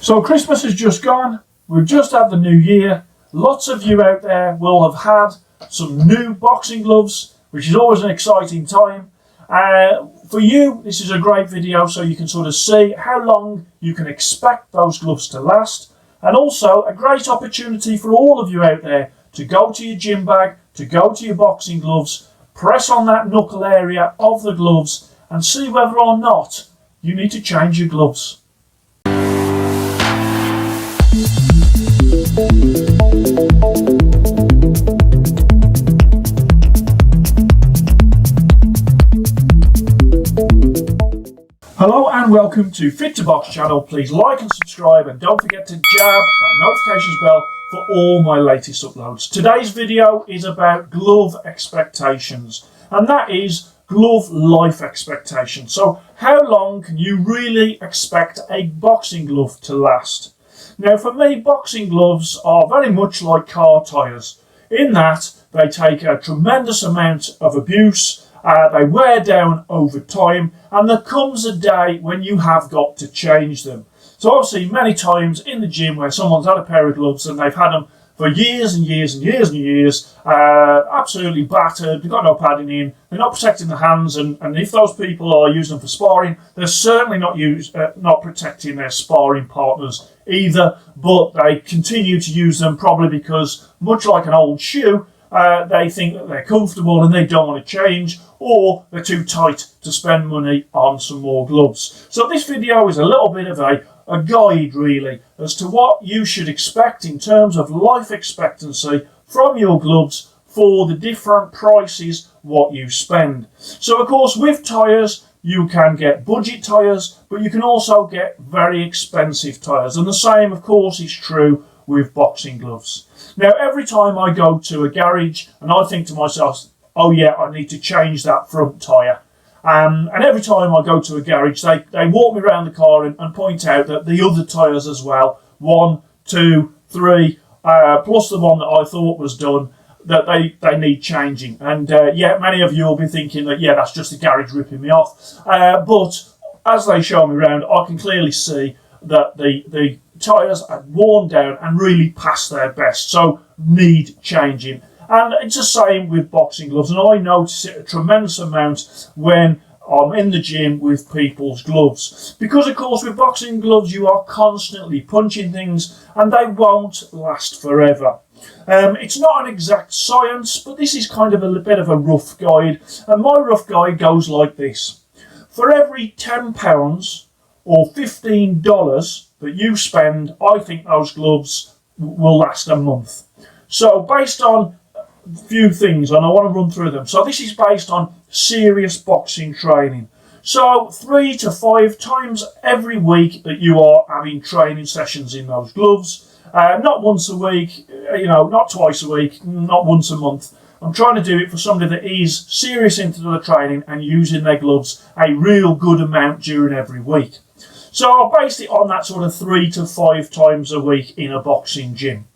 So Christmas has just gone, we've just had the new year. Lots of you out there will have had some new boxing gloves, which is always an exciting time. For you, this is a great video so you can sort of see how long you can expect those gloves to last. And also a great opportunity for all of you out there to go to your gym bag, to go to your boxing gloves, press on that knuckle area of the gloves and see whether or not you need to change your gloves. Hello and welcome to Fit to Box channel. Please like and subscribe and don't forget to jab that notifications bell for all my latest uploads. Today's video is about glove expectations, and that is glove life expectation. So how long can you really expect a boxing glove to last? Now for me, boxing gloves are very much like car tyres in that they take a tremendous amount of abuse. They wear down over time, and there comes a day when you have got to change them. So obviously many times in the gym where someone's had a pair of gloves and they've had them for years and years and years and years, absolutely battered, they've got no padding in, they're not protecting the hands, and if those people are using them for sparring, they're certainly not protecting their sparring partners either, but they continue to use them probably because, much like an old shoe, they think that they're comfortable and they don't want to change, or they're too tight to spend money on some more gloves. So this video is a little bit of a guide really as to what you should expect in terms of life expectancy from your gloves for the different prices what you spend. So of course with tyres you can get budget tyres, but you can also get very expensive tyres, and the same of course is true with boxing gloves. Now every time I go to a garage and I think to myself, oh yeah, I need to change that front tyre, and every time I go to a garage they walk me around the car and point out that the other tyres as well, 1, 2, 3, plus the one that I thought was done, that they need changing. And yeah, many of you will be thinking that yeah, that's just the garage ripping me off, but as they show me around I can clearly see that the tyres are worn down and really past their best, so need changing. And it's the same with boxing gloves, and I notice it a tremendous amount when I'm in the gym with people's gloves, because of course with boxing gloves you are constantly punching things and they won't last forever. It's not an exact science, but this is kind of a bit of a rough guide, and my rough guide goes like this. For every £10 or $15 that you spend, I think those gloves will last a month. So based on a few things, and I want to run through them. So this is based on serious boxing training. So 3 to 5 times every week that you are having training sessions in those gloves. Not once a week, not twice a week, not once a month. I'm trying to do it for somebody that is serious into the training and using their gloves a real good amount during every week. So I've based it on that sort of 3 to 5 times a week in a boxing gym.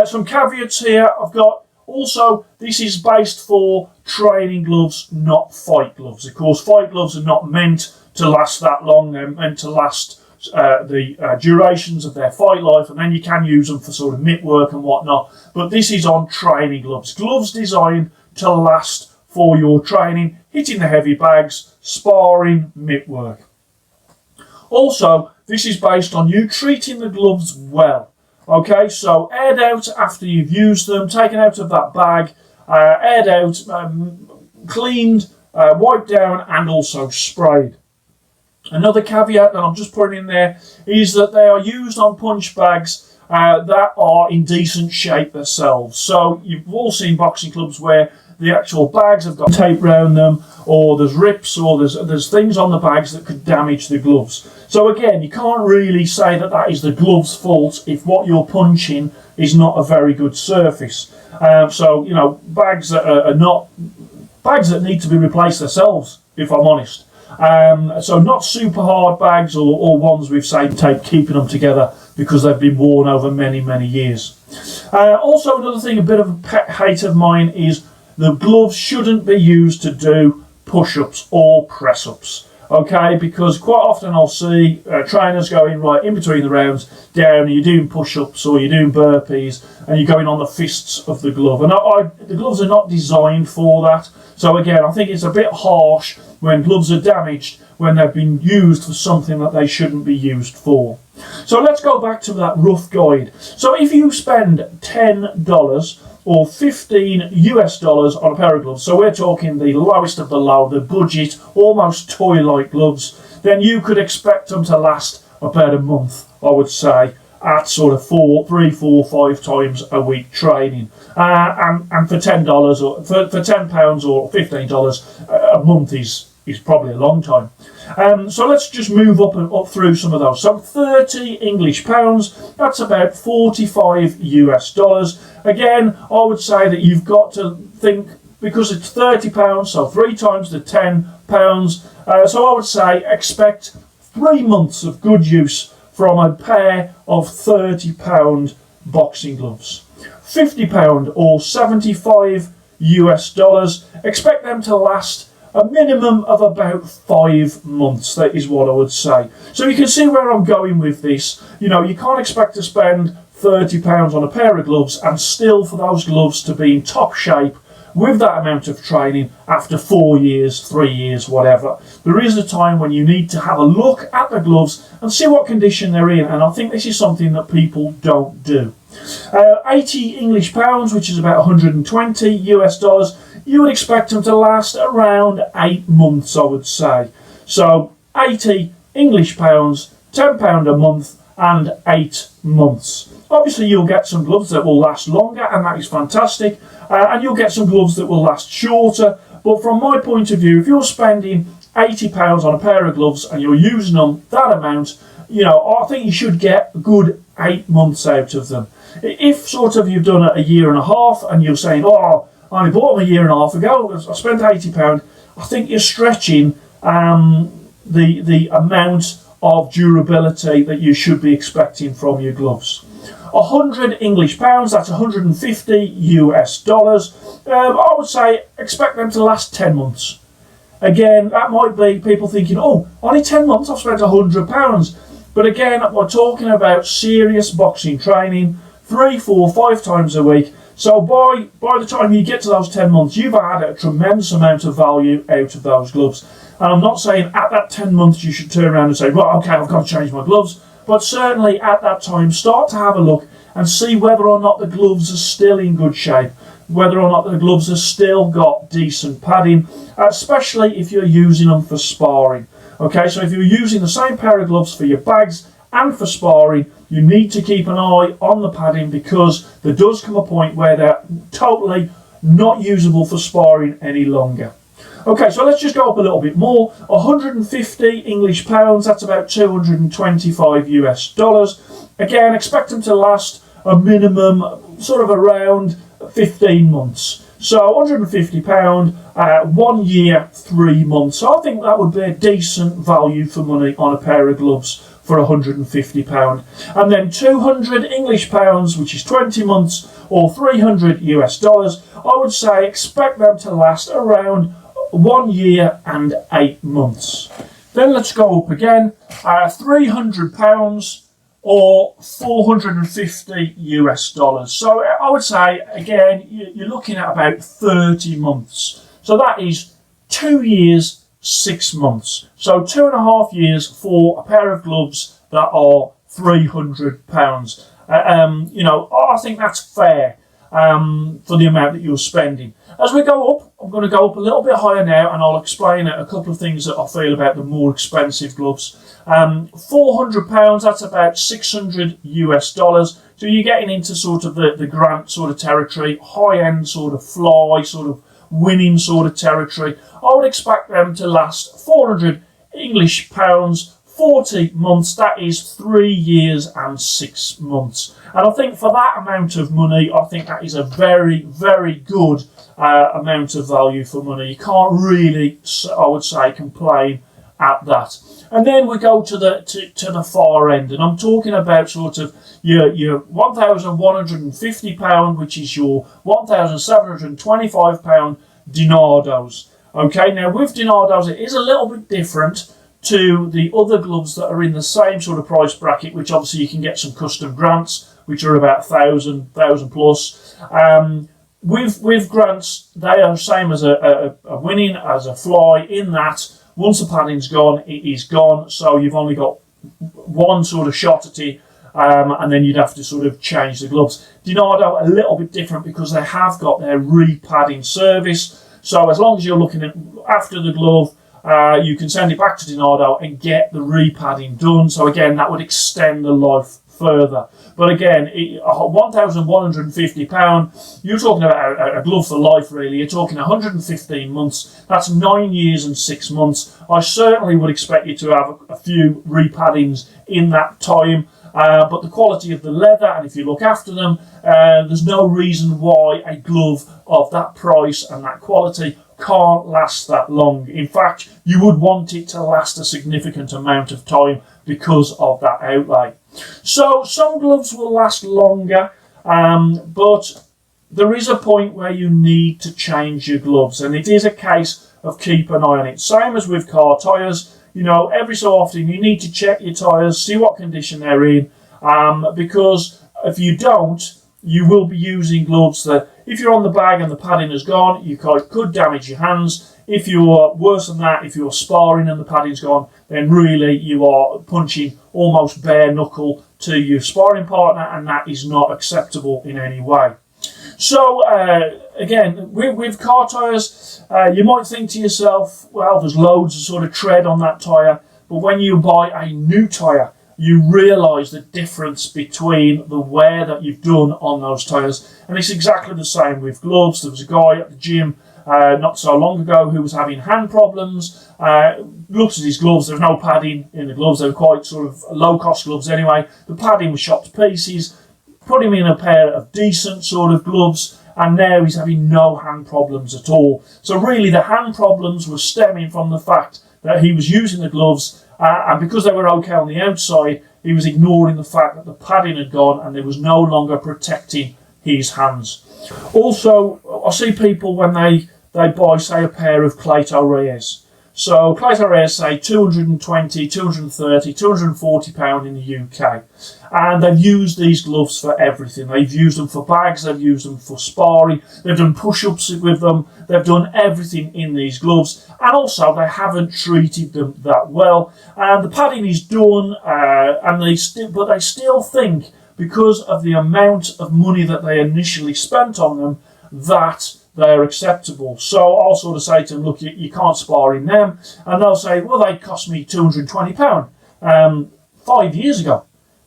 Some caveats here I've got. Also, this is based for training gloves, not fight gloves. Of course, fight gloves are not meant to last that long. They're meant to last the durations of their fight life, and then you can use them for sort of mitt work and whatnot. But this is on training gloves. Gloves designed to last for your training, hitting the heavy bags, sparring, mitt work. Also, this is based on you treating the gloves well. Okay, so aired out after you've used them, taken out of that bag, aired out, cleaned, wiped down, and also sprayed. Another caveat that I'm just putting in there is that they are used on punch bags that are in decent shape themselves. So you've all seen boxing clubs where the actual bags have got tape around them, or there's rips, or there's things on the bags that could damage the gloves. So again, you can't really say that that is the glove's fault if what you're punching is not a very good surface. So bags that are not bags that need to be replaced themselves, if I'm honest. So not super hard bags or ones with say tape keeping them together because they've been worn over many years. Also another thing, a bit of a pet hate of mine, is the gloves shouldn't be used to do push-ups or press-ups. Okay, because quite often I'll see trainers going right in between the rounds down, and you're doing push-ups or you're doing burpees, and you're going on the fists of the glove. And the gloves are not designed for that. So again, I think it's a bit harsh when gloves are damaged when they've been used for something that they shouldn't be used for. So let's go back to that rough guide. So if you spend $10 or $15 on a pair of gloves, so we're talking the lowest of the low, the budget, almost toy-like gloves, then you could expect them to last about a month, I would say, at sort of 3, 4, 5 times a week training. And for $10 or for £10 or $15 a month is probably a long time. So let's just move up through some of those. So 30 English pounds, that's about $45. Again, I would say that you've got to think, because it's £30, so 3 times the £10. So I would say expect 3 months of good use from a pair of £30 boxing gloves. £50 or $75, expect them to last a minimum of about 5 months. That is what I would say. So you can see where I'm going with this. You know, you can't expect to spend £30 on a pair of gloves and still for those gloves to be in top shape with that amount of training after 4 years, 3 years, whatever. There is a time when you need to have a look at the gloves and see what condition they're in, and I think this is something that people don't do. 80 English pounds, which is about $120, you would expect them to last around 8 months, I would say. So 80 English pounds, £10 a month, and 8 months. Obviously, you'll get some gloves that will last longer, and that is fantastic. And you'll get some gloves that will last shorter. But from my point of view, if you're spending £80 on a pair of gloves and you're using them that amount, you know, I think you should get a good 8 months out of them. If sort of you've done it a year and a half and you're saying, oh, I only bought them a year and a half ago, I spent £80, I think you're stretching the amount of durability that you should be expecting from your gloves. 100 English pounds, that's $150. I would say expect them to last 10 months. Again, that might be people thinking, oh, only 10 months, I've spent £100. But again, we're talking about serious boxing training, 3, 4, 5 times a week. So by the time you get to those 10 months, you've had a tremendous amount of value out of those gloves. And I'm not saying at that 10 months you should turn around and say, well, okay, I've got to change my gloves. But certainly at that time, start to have a look and see whether or not the gloves are still in good shape, whether or not the gloves have still got decent padding, especially if you're using them for sparring. Okay, so if you're using the same pair of gloves for your bags and for sparring, you need to keep an eye on the padding, because there does come a point where they're totally not usable for sparring any longer. Okay, so let's just go up a little bit more. 150 English pounds, that's about $225. Again, expect them to last a minimum sort of around 15 months. So £150, 1 year, 3 months. So I think that would be a decent value for money on a pair of gloves for £150. And then 200 English pounds, which is 20 months or $300, I would say expect them to last around 1 year and 8 months. Then let's go up again, £300 or $450. So I would say, again, you're looking at about 30 months. So that is 2 years, 6 months. So 2.5 years for a pair of gloves that are £300. You know, I think that's fair for the amount that you're spending. As we go up, I'm going to go up a little bit higher now, and I'll explain a couple of things that I feel about the more expensive gloves. £400, that's about $600. So you're getting into sort of the Grant sort of territory, high-end sort of fly, sort of winning sort of territory. I would expect them to last 400 English pounds, 40 months, that is 3 years and 6 months. And I think for that amount of money, I think that is a very, very good amount of value for money. You can't really, I would say, complain at that. And then we go to the far end, and I'm talking about sort of your £1,150, which is your £1,725 Dinardos. Okay, now with Dinardos, it is a little bit different. to the other gloves that are in the same sort of price bracket, which obviously you can get some custom grants, which are about 1,000 plus. With grants, they are the same as a winning, as a fly, in that once the padding's gone, it is gone. So you've only got one sort of shot at it, and then you'd have to sort of change the gloves. Dinardo, a little bit different because they have got their re-padding service. So as long as you're looking at after the glove, you can send it back to Dinardo and get the re-padding done. So again, that would extend the life further. But again, £1,150, you're talking about a glove for life, really. You're talking 115 months. That's 9 years and 6 months. I certainly would expect you to have a few repaddings in that time. But the quality of the leather, and if you look after them, there's no reason why a glove of that price and that quality can't last that long. In fact, you would want it to last a significant amount of time because of that outlay. So some gloves will last longer, but there is a point where you need to change your gloves, and it is a case of keep an eye on it. Same as with car tyres, you know, every so often you need to check your tyres, see what condition they're in, because if you don't, you will be using gloves that, if you're on the bag and the padding is gone, you could damage your hands. If you're worse than that, if you're sparring and the padding's gone, then really you are punching almost bare knuckle to your sparring partner, and that is not acceptable in any way. So again, with car tyres, you might think to yourself, well, there's loads of sort of tread on that tyre, but when you buy a new tyre, you realise the difference between the wear that you've done on those tyres. And it's exactly the same with gloves. There was a guy at the gym not so long ago who was having hand problems. Looked at his gloves, there was no padding in the gloves. They were quite sort of low-cost gloves anyway. The padding was shot to pieces. Put him in a pair of decent sort of gloves, and now he's having no hand problems at all. So really the hand problems were stemming from the fact that he was using the gloves, and because they were okay on the outside, he was ignoring the fact that the padding had gone and there was no longer protecting his hands. Also, I see people when they buy, say, a pair of Clayto Rares. So Clayto Rares, say, 220, 230, 240 pound in the UK. And they've used these gloves for everything. They've used them for bags, they've used them for sparring, they've done push-ups with them, they've done everything in these gloves. And also, they haven't treated them that well. And the padding is done, but they still think, because of the amount of money that they initially spent on them, that they're acceptable. So I'll sort of say to them, look, you can't spar in them. And they'll say, well, they cost me £220 5 years ago.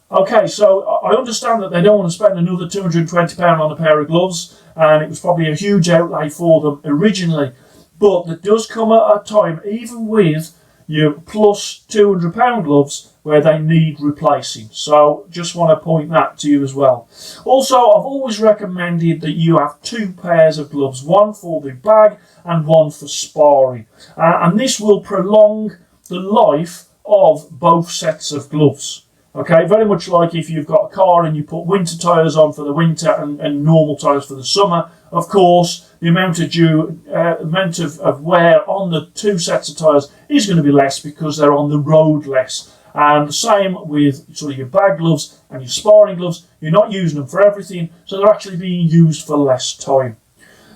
Okay, so I understand that they don't want to spend another £220 on a pair of gloves, and it was probably a huge outlay for them originally. But there does come a time, even with your plus £200 gloves, where they need replacing. So just want to point that to you as well. Also, I've always recommended that you have 2 pairs of gloves, one for the bag and one for sparring. And this will prolong the life of both sets of gloves. Okay, very much like if you've got a car and you put winter tyres on for the winter and normal tyres for the summer. Of course, the amount of wear on the 2 sets of tyres is going to be less because they're on the road less. And the same with sort of your bag gloves and your sparring gloves. You're not using them for everything, so they're actually being used for less time.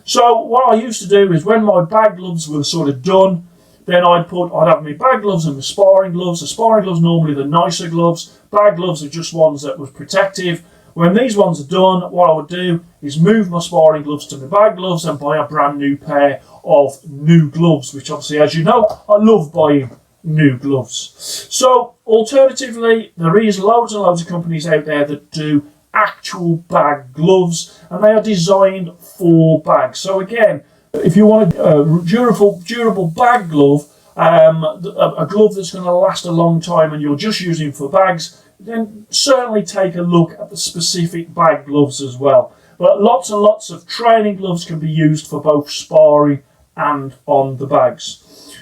So what I used to do is when my bag gloves were sort of done, then I'd have my bag gloves and my sparring gloves. The sparring gloves normally the nicer gloves. Bag gloves are just ones that was protective. When these ones are done, what I would do is move my sparring gloves to my bag gloves and buy a brand new pair of new gloves, which obviously, as you know, I love buying new gloves. So alternatively, there is loads and loads of companies out there that do actual bag gloves, and they are designed for bags. So again, if you want a durable bag glove, a glove that's going to last a long time and you're just using for bags, then certainly take a look at the specific bag gloves as well. But lots and lots of training gloves can be used for both sparring and on the bags.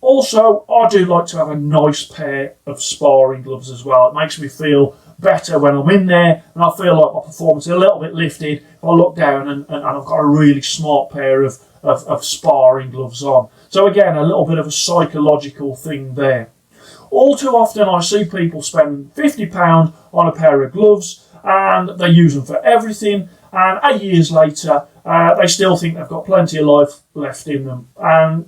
Also, I do like to have a nice pair of sparring gloves as well. It makes me feel better when I'm in there, and I feel like my performance is a little bit lifted if I look down and I've got a really smart pair of sparring gloves on. So again, a little bit of a psychological thing there. All too often I see people spend £50 on a pair of gloves and they use them for everything, and 8 years later they still think they've got plenty of life left in them. And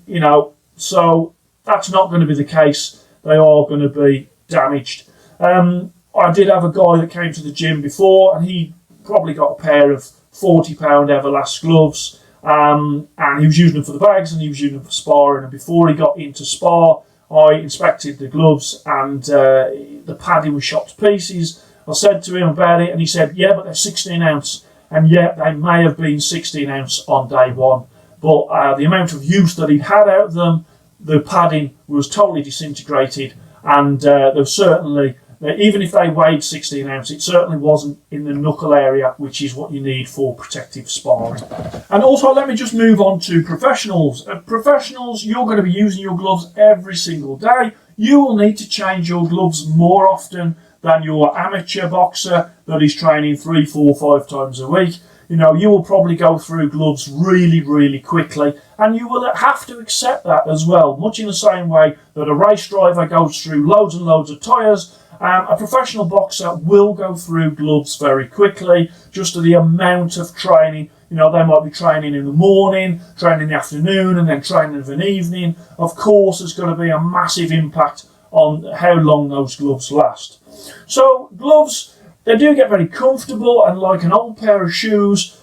so that's not going to be the case. They are going to be damaged. I did have a guy that came to the gym before, and he probably got a pair of £40 Everlast gloves, and he was using them for the bags and he was using them for sparring. And before he got into spar, I inspected the gloves and the padding was shot to pieces. I said to him about it, and he said, yeah, but they're 16 ounce. And yet they may have been 16 ounce on day one. But the amount of use that he'd had out of them, the padding was totally disintegrated. And there was certainly, even if they weighed 16 ounce, it certainly wasn't in the knuckle area, which is what you need for protective sparring. And also, let me just move on to professionals. Professionals, you're going to be using your gloves every single day. You will need to change your gloves more often than your amateur boxer that is training 3, 4, 5 times a week. You will probably go through gloves really, really quickly, and you will have to accept that as well, much in the same way that a race driver goes through loads and loads of tyres. A professional boxer will go through gloves very quickly, just to the amount of training. They might be training in the morning, training in the afternoon, and then training of an evening. Of course, there's going to be a massive impact on how long those gloves last. So gloves, they do get very comfortable, and like an old pair of shoes,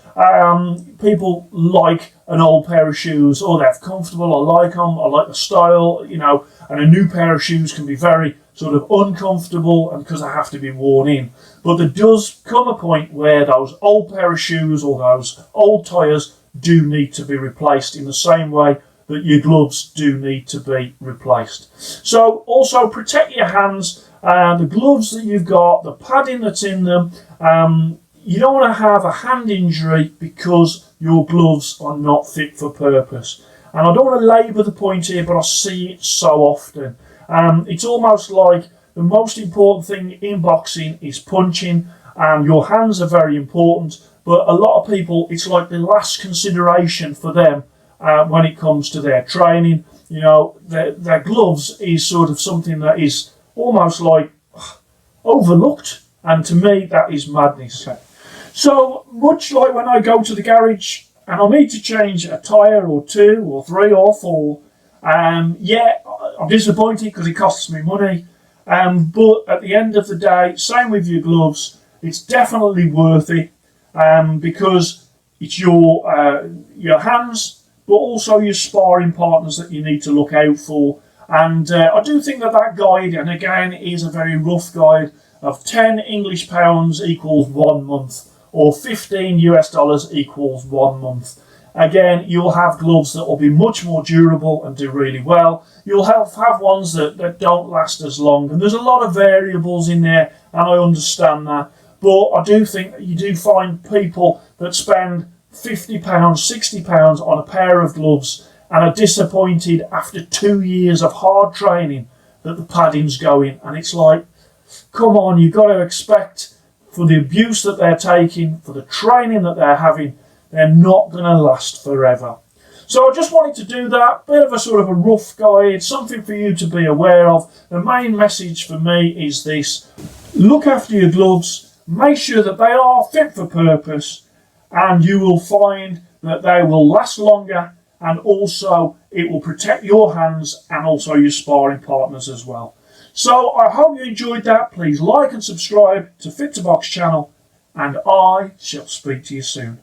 people like an old pair of shoes. Oh, they're comfortable, I like them, I like the style, and a new pair of shoes can be very sort of uncomfortable and because they have to be worn in. But there does come a point where those old pair of shoes or those old tyres do need to be replaced in the same way that your gloves do need to be replaced. So also protect your hands. The gloves that you've got, the padding that's in them, you don't want to have a hand injury because your gloves are not fit for purpose. And I don't want to labour the point here, but I see it so often. It's almost like the most important thing in boxing is punching, and your hands are very important, but a lot of people, it's like the last consideration for them when it comes to their training. Their gloves is sort of something that is almost like overlooked, and to me that is madness. So much like when I go to the garage and I need to change a tyre or 2 or 3 or 4, I'm disappointed because it costs me money, but at the end of the day, same with your gloves, it's definitely worth it, because it's your hands, but also your sparring partners that you need to look out for. And I do think that guide, and again, is a very rough guide, of 10 English pounds equals 1 month, or $15 US equals 1 month. Again, you'll have gloves that will be much more durable and do really well. You'll have ones that don't last as long. And there's a lot of variables in there, and I understand that. But I do think that you do find people that spend £50, £60 on a pair of gloves and are disappointed after 2 years of hard training that the padding's going. And it's like, come on, you've got to expect, for the abuse that they're taking, for the training that they're having, they're not going to last forever. So I just wanted to do that, bit of a sort of a rough guide, something for you to be aware of. The main message for me is this: look after your gloves, make sure that they are fit for purpose, and you will find that they will last longer, and also it will protect your hands and also your sparring partners as well. So I hope you enjoyed that. Please like and subscribe to Fit to Box channel, and I shall speak to you soon.